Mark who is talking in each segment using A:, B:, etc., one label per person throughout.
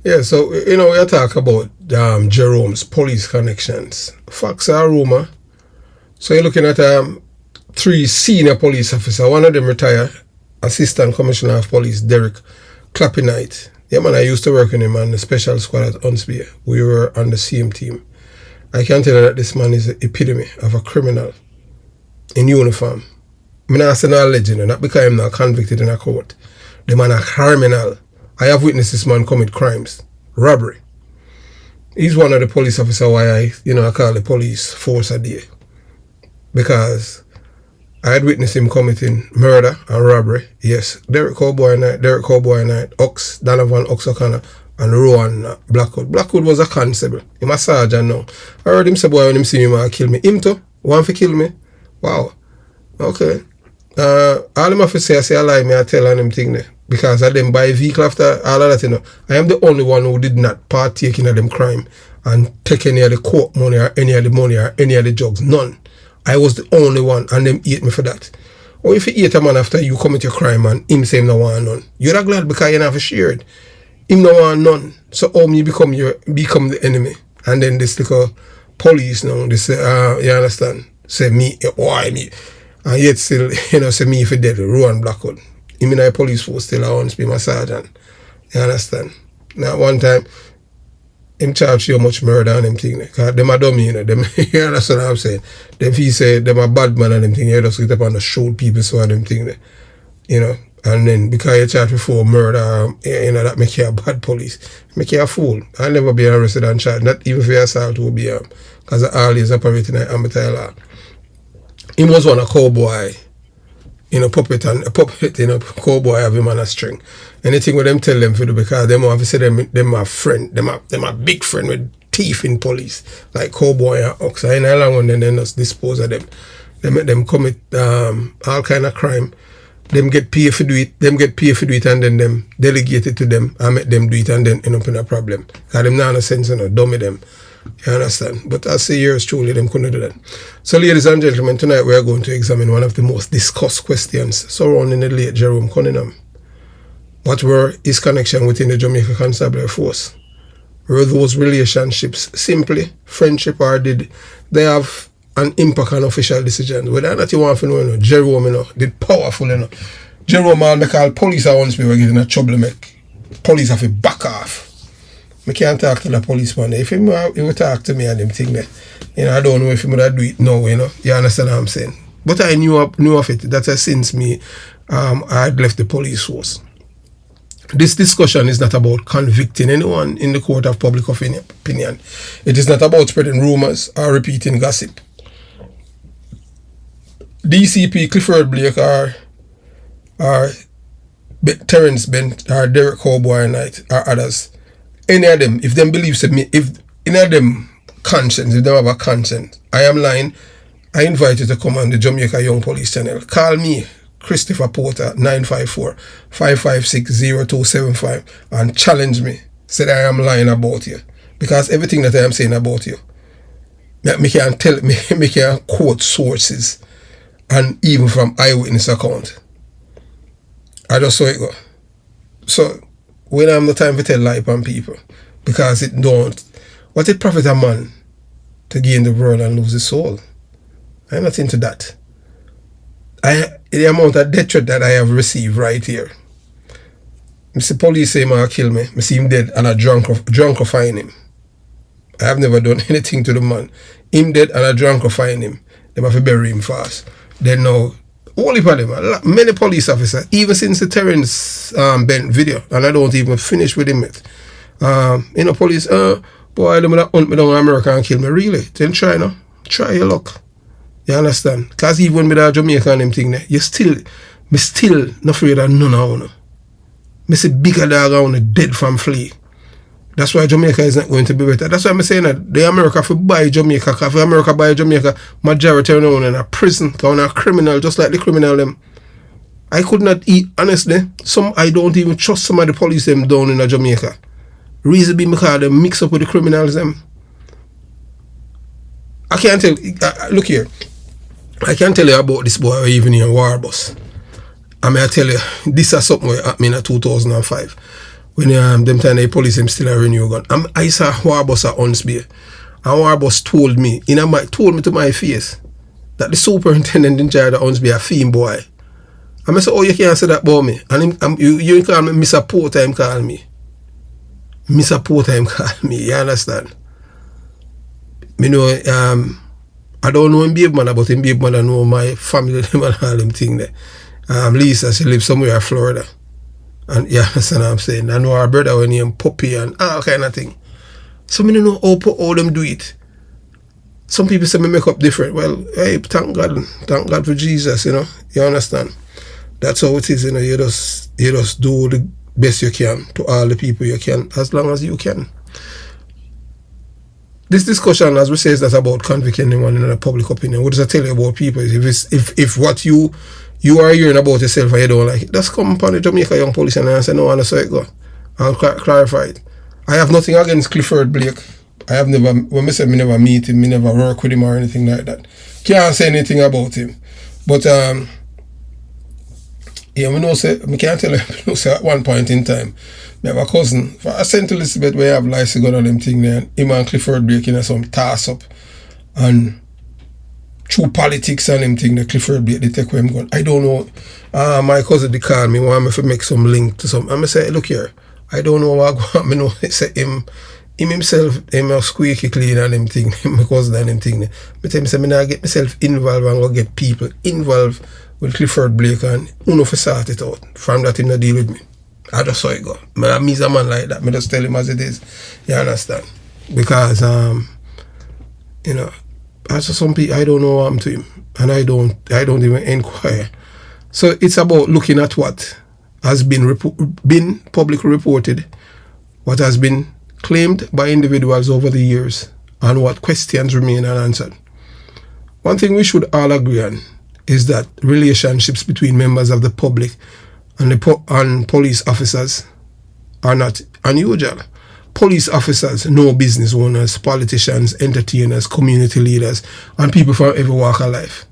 A: Yeah, so, we talk about Jerome's police connections. Facts are rumor. So you're looking at 3 senior police officers. One of them retired, Assistant Commissioner of Police, Derek Clappinite. Yeah, man, I used to work with him on the special squad at Unsby. We were on the same team. I can tell you that this man is the epitome of a criminal in uniform. I'm not saying no legend, not because I'm not convicted in a court. The man a criminal. I have witnessed this man commit crimes. Robbery. He's one of the police officers why I call the police force a day. Because I had witnessed him committing murder and robbery. Yes, Derek Cowboy Knight, Ox, Donovan Ox O'Connor, and Rowan Blackwood. Blackwood was a constable. He was a sergeant now. I heard him say, boy, when him see me, man, kill me. Him too? Want to kill me? Wow. Okay. All him have to say I lie, me I tell on him thing there. Because I didn't buy a vehicle after all of that, I am the only one who did not partake in them crime and take any of the court money or any of the money or any of the drugs. None. I was the only one and them hate me for that. Or if you hate a man after you commit your crime and him say him no want none, you're not glad because you never shared. Him no want none. So you become the enemy. And then this little police now, this you understand, say me, why me? And yet still, say me if you dead, Rowan Blackwood. Him in a police force still I want to be my sergeant. You understand? Now one time, him charge you much murder and them thing. Because them a dummy, them, you understand what I'm saying? Them he say them a bad man and them thing, you just get up and shoot people so and them thing. And then because you charge before murder, that make you a bad police. Make you a fool. I'll never be arrested and charged. Not even for assault will be because I always operating in amateur law. He was one a cowboy. Puppet, cowboy have him on a string. Anything with them tell them to do because them have to say them a friend, them a big friend with teeth in police, like cowboy and ox. And how long when they just dispose of them. They make them commit all kind of crime. Them get paid for do it, and then them delegate it to them and make them do it and then end up in a problem. Because them not no sense, dummy them. You understand? But I say yours truly, them couldn't do that. So ladies and gentlemen, tonight we are going to examine one of the most discussed questions surrounding the late Jerome Cunningham. What were his connection within the Jamaica Constabulary Force? Were those relationships simply friendship or did they have an impact on official decisions? Whether or not you want to know, Jerome, did powerful, Jerome all make all police at once we were getting a trouble make police have to back off. I can't talk to the policeman. If he would talk to me and them thing there, I don't know if he would do it now, You understand what I'm saying? But I knew of it. That's since me I had left the police force. This discussion is not about convicting anyone in the court of public opinion. It is not about spreading rumors or repeating gossip. DCP Clifford Blake or Terence Bent or Derek Cowboy Knight or others, any of them, if them believe me, if any of them conscience, if they have a conscience, I am lying, I invite you to come on the Jamaica Young Police channel. Call me, Christopher Porter, 954-556-0275 and challenge me. Say that I am lying about you. Because everything that I am saying about you, me can quote sources and even from eyewitness account. I just saw it go. So, we don't have no time to tell lie on people. Because it don't. What it profit a man to gain the world and lose his soul? I'm not into that. The amount of death threat that I have received right here. I see police say man kill me. I see him dead and a drunk find him. I have never done anything to the man. Him dead and a drunk find him. They have to bury him fast. Then now, all of them, many police officers, even since the Terence Bent video, and I don't even finish with him yet. Police, boy, they will hunt me down in America and kill me. Really? Then try now. Try your luck. You understand? Because even with that Jamaica and them thing there, me still not afraid of none of them. Me see bigger dog around dead from flea. That's why Jamaica is not going to be better. That's why I'm saying that the America for buy Jamaica, because if America buy Jamaica, majority of them in a prison, because they're a criminal, just like the criminal them. I could not eat, honestly. I don't even trust some of the police them down in Jamaica. Reason being because they mix up with the criminals them. I can't tell, look here. I can't tell you about this boy even in a war bus. I tell you, this is something that happened in 2005. when them time the police him still a renew gun. I saw Warbus at Hunsby, and Warbus told me to my face that the superintendent in charge of Hunsby a fiend boy. And I said, oh, you can't say that about me. And you call me Mr. Porter, him call me. Mr. Porter, him call me. You understand? Me know, I don't know him baby mother, but him baby mother know my family and all them thing there. Lisa, she lives somewhere in Florida. And you understand what I'm saying? I know her brother when named Puppy and all kind of thing. So me don't know how them do it. Some people say me make up different. Well, hey, thank God for Jesus, you know. You understand? That's how it is, you know. You just do the best you can to all the people you can, as long as you can. This discussion, as we say, is not about convicting anyone in a public opinion. What does I tell you about people? If what you are hearing about yourself and you don't like it, just come upon the Jamaica Young Police and say, no, and so it go. I'll clarify it. I have nothing against Clifford Blake. I have never, when I say me never meet him, me never work with him or anything like that. Can't say anything about him. But, yeah, we can't tell you, at one point in time, I have a cousin, for I St. Elizabeth, where I have lice gun on them thing there, and him and Clifford Blake in some toss up, and through politics and them thing, the Clifford Blake, they take where him gun. I don't know, my cousin, they call me, want me to make some link to some, and I say, look here, I don't know what I want, I know, I say him himself, him a squeaky clean and them thing, my cousin and them thing. I tell him, say, I not get myself involved and go get people involved with Clifford Blake and uno for sort it out. From that him not deal with me. I just saw it go. Me's a man like that. I just tell him as it is. You understand? Because you know, as for some people I don't know what happened to him. And I don't even inquire. So it's about looking at what has been publicly reported, what has been claimed by individuals over the years, and what questions remain unanswered. One thing we should all agree on is that relationships between members of the public and police officers are not unusual. Police officers know business owners, politicians, entertainers, community leaders, and people from every walk of life.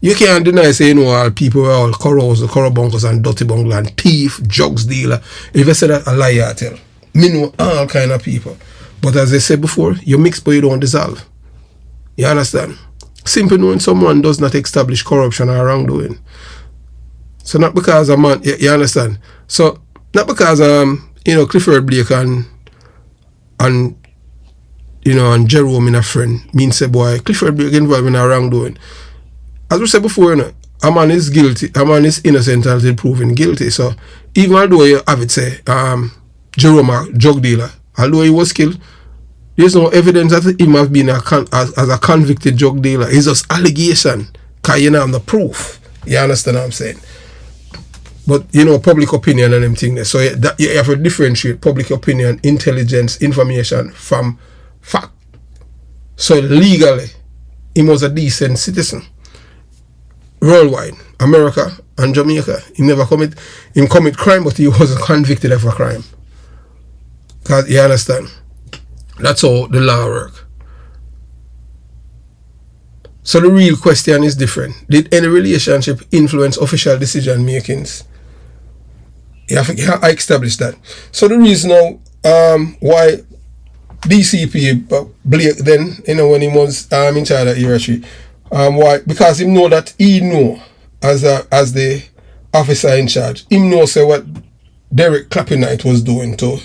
A: You can't deny say you know all people are all corros, corrobunkers and dirty bungle and thief, drugs dealer. If I say that, a lie I tell. Me know all kind of people. But as I said before, you mix but you don't dissolve. You understand? Simply knowing someone does not establish corruption or wrongdoing. So not because a man, you understand? So not because you know, Clifford Blake and you know, and Jerome in a friend means say boy, Clifford Blake involved in a wrongdoing. As we said before, you know, a man is guilty, a man is innocent until proven guilty. So even though you have it say Jerome a drug dealer, although he was killed, there's no evidence that he must have been as a convicted drug dealer. It's just allegation, because you know have the proof. You understand what I'm saying? But you know, public opinion and them things. So you have to differentiate public opinion, intelligence, information from fact. So legally, he was a decent citizen. Worldwide, America and Jamaica, he never commit crime, but he was convicted of a crime. Because you understand? That's how the law works. So the real question is different. Did any relationship influence official decision makings? I established that. So the reason now why DCP Blake then, you know, when he was in charge of Irachi, why? Because he know that he know as the officer in charge, he know say what Derek Clappinite was doing to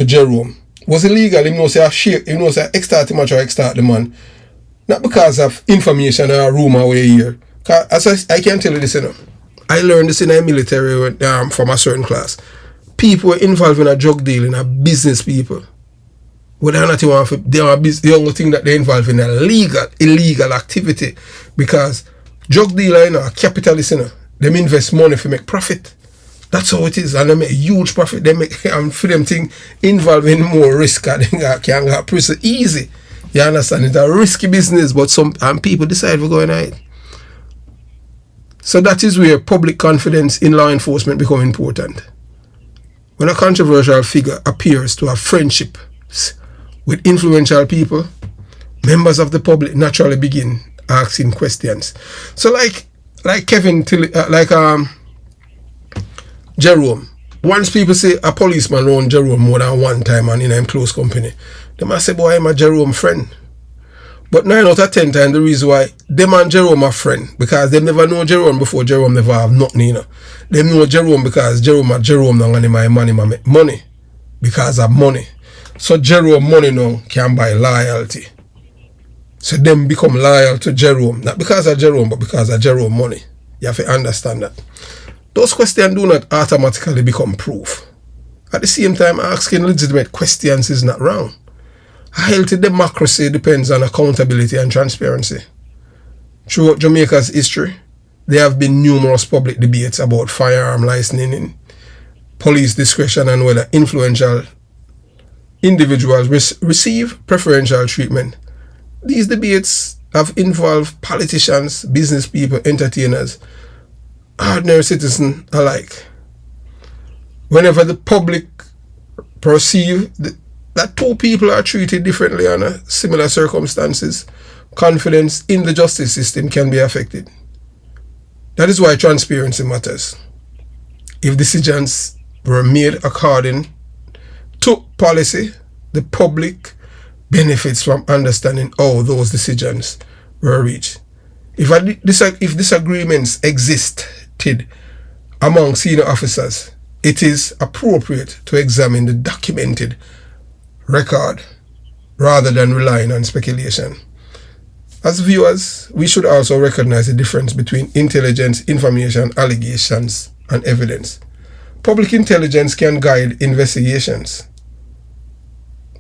A: Jerome was illegal. He knows say extort him or extort the man. Not because of information or rumor we hear. As I can tell you this, you know. I learned this in the military from a certain class. People were involved in a drug dealing, a business people. Whether or not they are the only thing that they're involved in a illegal activity. Because drug dealer, you know, a capitalist, you know, them invest money to make profit. That's how it is, and they make huge profit. They make for them thing involved in more risk. They can get prison easy. You understand? It's a risky business, but some people decide we're going at it. So that is where public confidence in law enforcement become important. When a controversial figure appears to have friendship with influential people, members of the public naturally begin asking questions. So like Jerome Once people say a policeman around Jerome more than one time and in a close company, they might say, boy, I'm a Jerome friend. But 9 out of 10 times the reason why them and Jerome are friend, because they never know Jerome before Jerome never have nothing, you know. They know Jerome because Jerome now and my money make money. Because of money. So Jerome money now can buy loyalty. So them become loyal to Jerome. Not because of Jerome, but because of Jerome money. You have to understand that. Those questions do not automatically become proof. At the same time, asking legitimate questions is not wrong. A healthy democracy depends on accountability and transparency. Throughout Jamaica's history, there have been numerous public debates about firearm licensing, police discretion, and whether influential individuals receive preferential treatment. These debates have involved politicians, business people, entertainers, ordinary citizens alike. Whenever the public perceive that two people are treated differently under similar circumstances, confidence in the justice system can be affected. That is why transparency matters. If decisions were made according to policy, the public benefits from understanding how those decisions were reached. If disagreements existed among senior officers, it is appropriate to examine the documented record rather than relying on speculation. As viewers, we should also recognize the difference between intelligence, information, allegations, and evidence. Public intelligence can guide investigations.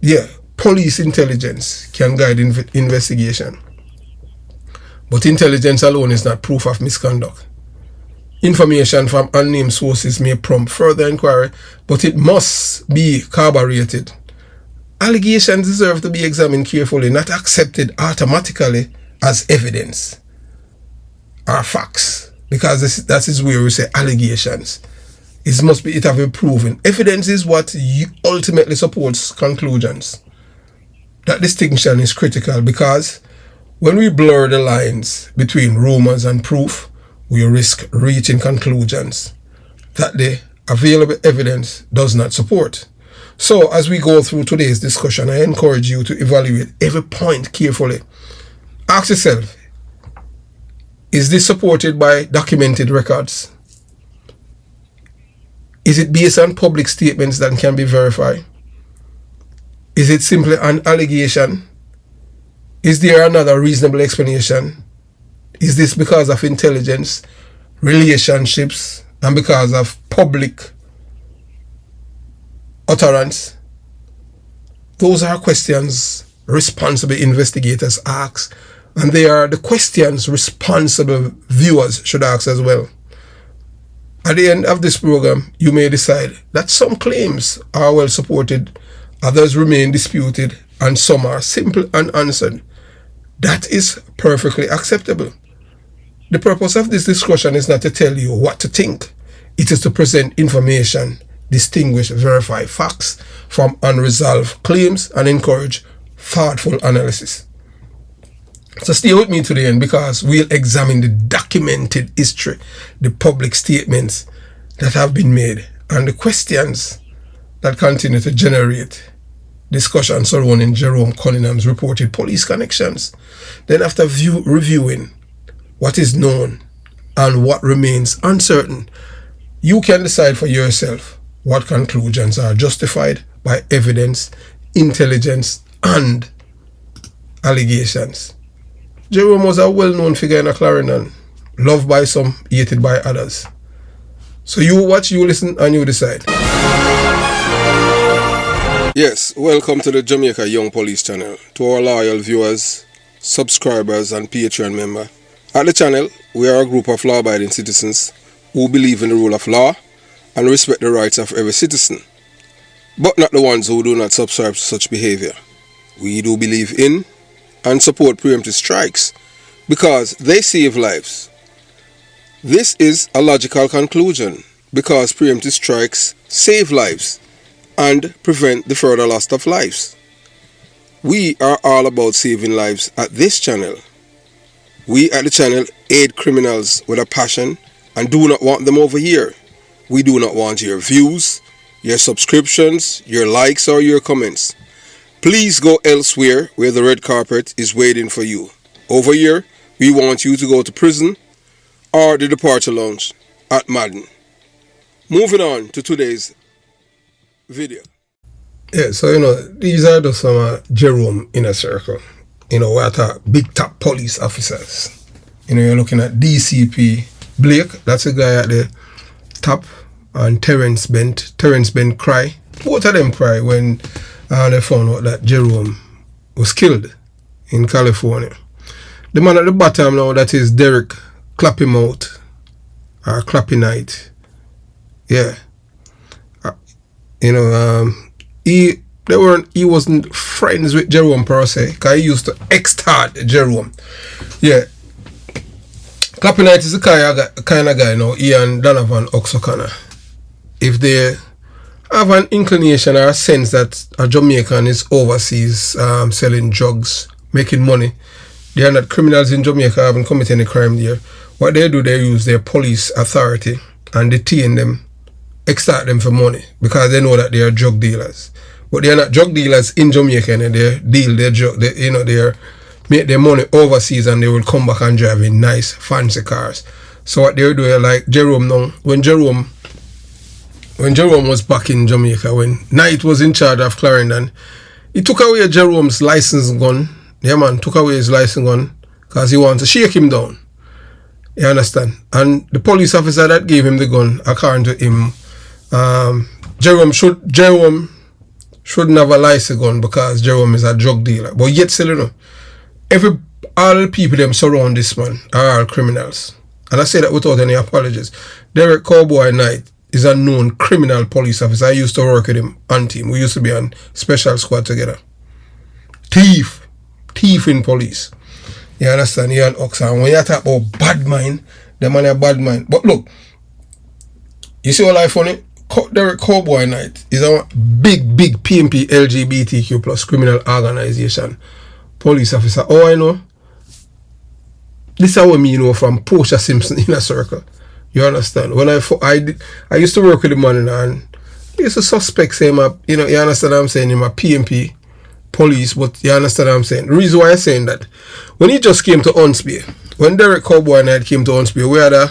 A: Yeah, police intelligence can guide investigation. But intelligence alone is not proof of misconduct. Information from unnamed sources may prompt further inquiry, but it must be corroborated. Allegations deserve to be examined carefully, not accepted automatically as evidence or facts, because that is where we say allegations. It have been proven. Evidence is what ultimately supports conclusions. That distinction is critical, because when we blur the lines between rumors and proof, we risk reaching conclusions that the available evidence does not support. So as we go through today's discussion, I encourage you to evaluate every point carefully. Ask yourself, is this supported by documented records? Is it based on public statements that can be verified? Is it simply an allegation? Is there another reasonable explanation? Is this because of intelligence, relationships, and because of public utterance? Those are questions responsible investigators ask, and they are the questions responsible viewers should ask as well. At the end of this program, you may decide that some claims are well supported, others remain disputed, and some are simple and unanswered. That is perfectly acceptable. The purpose of this discussion is not to tell you what to think. It is to present information, distinguish, verify facts from unresolved claims, and encourage thoughtful analysis. So stay with me to the end, because we'll examine the documented history, the public statements that have been made, and the questions that continue to generate discussion surrounding Jerome Cunningham's reported police connections. Then after reviewing what is known and what remains uncertain, you can decide for yourself what conclusions are justified by evidence, intelligence, and allegations. Jerome was a well-known figure in Clarendon, loved by some, hated by others. So you watch, you listen, and you decide. Yes, welcome to the Jamaica Young Police channel. To our loyal viewers, subscribers, and Patreon members. At the channel, we are a group of law-abiding citizens who believe in the rule of law and respect the rights of every citizen, but not the ones who do not subscribe to such behavior. We do believe in and support preemptive strikes because they save lives. This is a logical conclusion because preemptive strikes save lives and prevent the further loss of lives. We are all about saving lives at this channel. We at the channel aid criminals with a passion and do not want them over here. We do not want your views, your subscriptions, your likes, or your comments. Please go elsewhere where the red carpet is waiting for you. Over here, we want you to go to prison or the departure lounge at Madden. Moving on to today's video. Yeah, so these are just some Jerome inner circle. What are big top police officers. You're looking at DCP Blake, that's the guy at the top, and Terrence Bent cry. Both of them cry when they found out that Jerome was killed in California. The man at the bottom now, that is Derek Clappymouth, or Clappy-Knight. Yeah. He wasn't friends with Jerome per se, because he used to extort Jerome. Yeah. Clappy-Knight is the kind of guy now, he and Donovan Oxoconnor. If they have an inclination or a sense that a Jamaican is overseas selling drugs, making money, they are not criminals in Jamaica, haven't committed any crime there. What they do, they use their police authority and detain them, extort them for money, because they know that they are drug dealers. But they are not drug dealers in Jamaica, they deal their drug, they make their money overseas, and they will come back and drive in nice fancy cars. So what they do, like Jerome now, when Jerome was back in Jamaica, when Knight was in charge of Clarendon, he took away Jerome's license gun. Yeah, man, took away his license gun because he wanted to shake him down. You understand? And the police officer that gave him the gun, according to him, Jerome shouldn't have a license gun because Jerome is a drug dealer. But yet still, all the people them surround this man are all criminals. And I say that without any apologies. Derek Cowboy Knight is a known criminal police officer. I used to work with him on team. We used to be on special squad together. Thief in police. You understand? He and Oxan. When you talk about bad mind, the man a bad mind. But look, you see what I funny? Derek Cowboy Knight is a big PMP LGBTQ plus criminal organization police officer. Oh, I know. This is what me know from Portia Simpson in a circle. You understand? When I used to work with the man, and I used to suspect him up. You understand what I'm saying? Him a PMP police, but you understand what I'm saying? The reason why I'm saying that, when he just came to Huntsby, when Derek Cowboy Knight came to Huntsby, we had a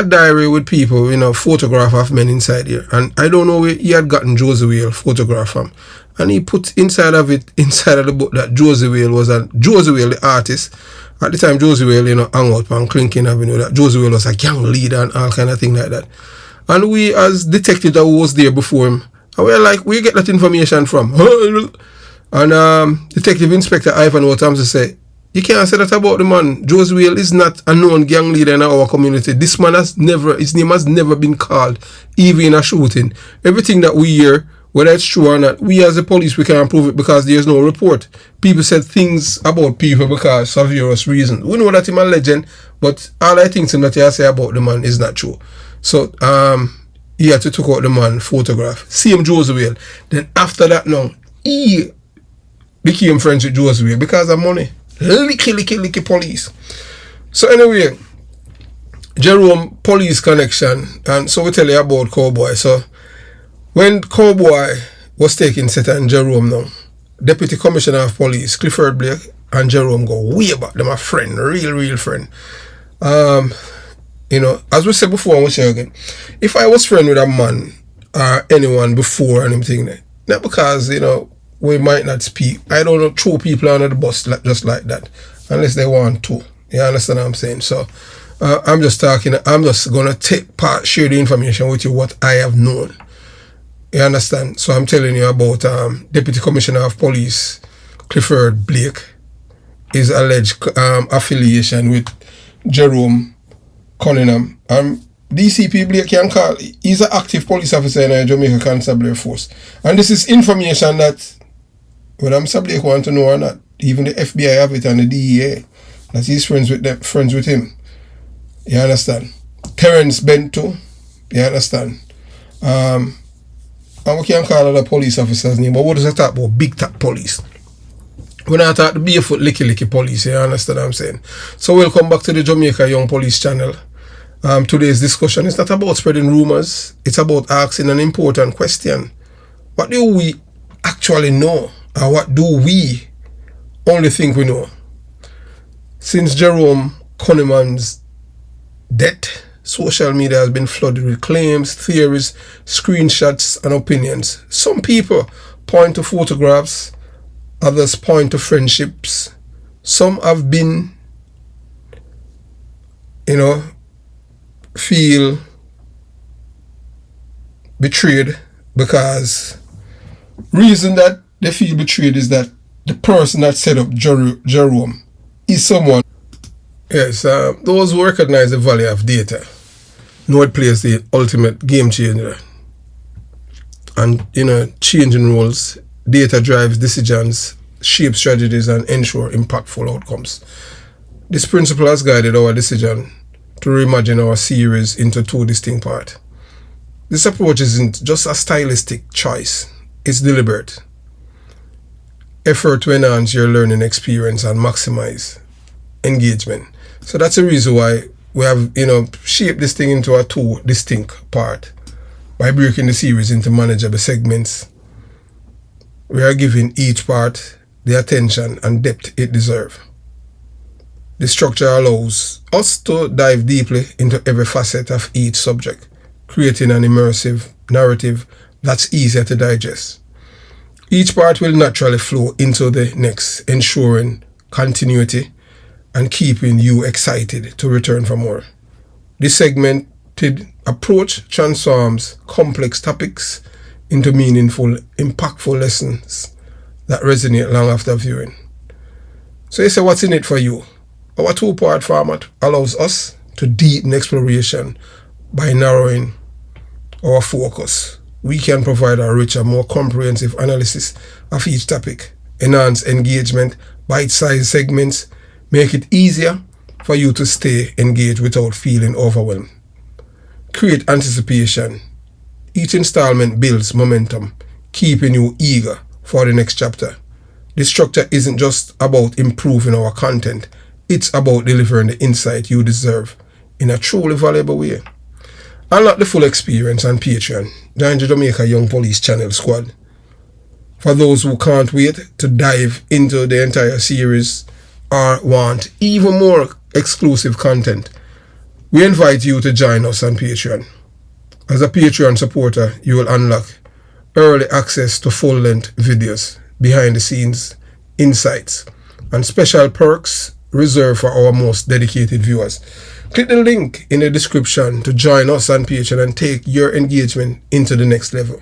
A: diary with people, photograph of men inside here. And I don't know where he had gotten Josie Whale photograph from. And he put inside of the book that Josie Whale was Josie Whale, the artist. At the time, Josie Whale, hung out on Clinton Avenue, that Josie Whale was a gang leader and all kind of thing like that. And we, as detectives that was there before him, and we're like, where you get that information from? And Detective Inspector Ivan Watams say, you can't say that about the man. Josie Whale is not a known gang leader in our community. This man his name has never been called, even in a shooting. Everything that we hear, whether it's true or not, we as the police, we can't prove it because there's no report. People said things about people because of various reasons. We know that he's a legend, but all I think that I say about the man is not true. So, he had to take out the man photograph. Same Josie Whale. Then after that now, he became friends with Josie Whale because of money. Licky police. So anyway, Jerome police connection, and so we tell you about Cowboy. So when Cowboy was taking set and Jerome now, Deputy Commissioner of Police Clifford Blake and Jerome go way back. Them a friend, real friend. As we said before, and we say again, if I was friend with a man or anyone before and anything, not because we might not speak. I don't throw people under the bus just like that, unless they want to. You understand what I'm saying? So I'm just gonna share the information with you what I have known. You understand? So I'm telling you about Deputy Commissioner of Police Clifford Blake, his alleged affiliation with Jerome Cunningham. DCP Blake can call. He's an active police officer in the Jamaica Constabulary Force, and this is information that, whether Mr. Blake want to know or not, even the FBI have it and the DEA, that he's friends with him. You understand? Terrence Bent too. You understand? And we can call other police officers' name, but what does I talk about? Big top police. When I talk the barefoot licky police, you understand what I'm saying? So welcome back to the Jamaica Young Police channel. Today's discussion is not about spreading rumors. It's about asking an important question. What do we actually know? Or what do we only think we know? Since Jerome Cunningham's death, social media has been flooded with claims, theories, screenshots, and opinions. Some people point to photographs, others point to friendships. Some have been, feel betrayed because reason that they feel betrayed is that the person that set up Jerome is someone. Yes, those who recognize the value of data know it plays the ultimate game changer. And, changing roles, data drives decisions, shapes strategies, and ensure impactful outcomes. This principle has guided our decision to reimagine our series into two distinct parts. This approach isn't just a stylistic choice, it's deliberate. Effort to enhance your learning experience and maximize engagement. So that's the reason why we have, shaped this thing into a two distinct part. By breaking the series into manageable segments, we are giving each part the attention and depth it deserves. The structure allows us to dive deeply into every facet of each subject, creating an immersive narrative that's easier to digest. Each part will naturally flow into the next, ensuring continuity and keeping you excited to return for more. This segmented approach transforms complex topics into meaningful, impactful lessons that resonate long after viewing. So you say, what's in it for you? Our two-part format allows us to deepen exploration by narrowing our focus. We can provide a richer, more comprehensive analysis of each topic, enhance engagement, bite-sized segments, make it easier for you to stay engaged without feeling overwhelmed. Create anticipation. Each installment builds momentum, keeping you eager for the next chapter. This structure isn't just about improving our content, it's about delivering the insight you deserve in a truly valuable way. Unlock the full experience on Patreon. Join the Jamaica Young Police Channel Squad. For those who can't wait to dive into the entire series or want even more exclusive content, we invite you to join us on Patreon. As a Patreon supporter, you will unlock early access to full-length videos, behind-the-scenes insights, and special perks reserved for our most dedicated viewers. Click the link in the description to join us on Patreon and take your engagement into the next level.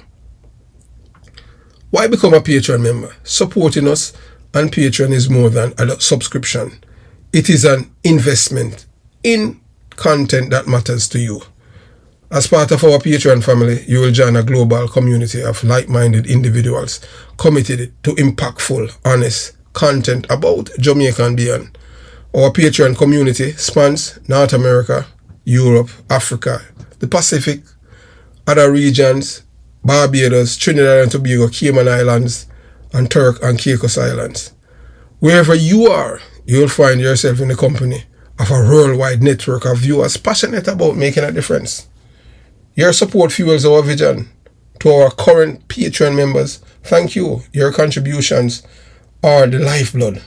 A: Why become a Patreon member? Supporting us on Patreon is more than a subscription. It is an investment in content that matters to you. As part of our Patreon family, you will join a global community of like-minded individuals committed to impactful, honest content about Jamaica and beyond. Our Patreon community spans North America, Europe, Africa, the Pacific, other regions, Barbados, Trinidad and Tobago, Cayman Islands, and Turk and Caicos Islands. Wherever you are, you will find yourself in the company of a worldwide network of viewers passionate about making a difference. Your support fuels our vision. To our current Patreon members, thank you. Your contributions are the lifeblood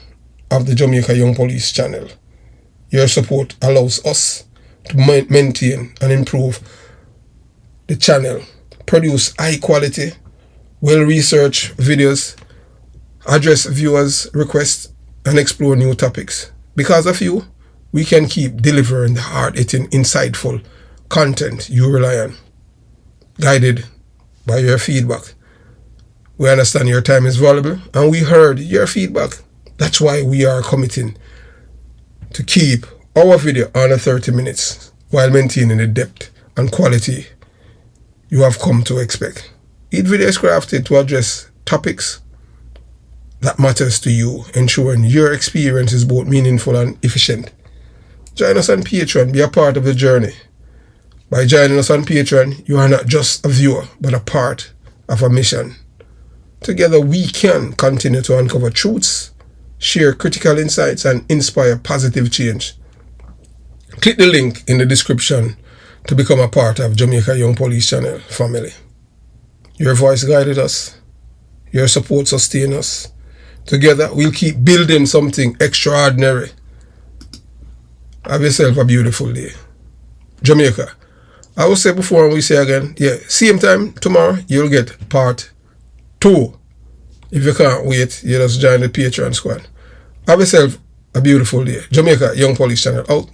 A: of the Jamaica Young Police channel. Your support allows us to maintain and improve the channel, produce high quality, well-researched videos, address viewers' requests, and explore new topics. Because of you, we can keep delivering the hard-hitting, insightful content you rely on. Guided by your feedback. We understand your time is valuable, and we heard your feedback. That's why we are committing to keep our video under 30 minutes while maintaining the depth and quality you have come to expect. Each video is crafted to address topics that matters to you, ensuring your experience is both meaningful and efficient. Join us on Patreon, be a part of the journey. By joining us on Patreon, you are not just a viewer, but a part of a mission. Together we can continue to uncover truths, share critical insights, and inspire positive change. Click the link in the description to become a part of Jamaica Young Police Channel family. Your voice guided us. Your support sustained us. Together, we'll keep building something extraordinary. Have yourself a beautiful day. Jamaica. I will say before and we say again, yeah, same time tomorrow, you'll get part 2. If you can't wait, you just join the Patreon squad. Have yourself a beautiful day. Jamaica Young Police Channel out.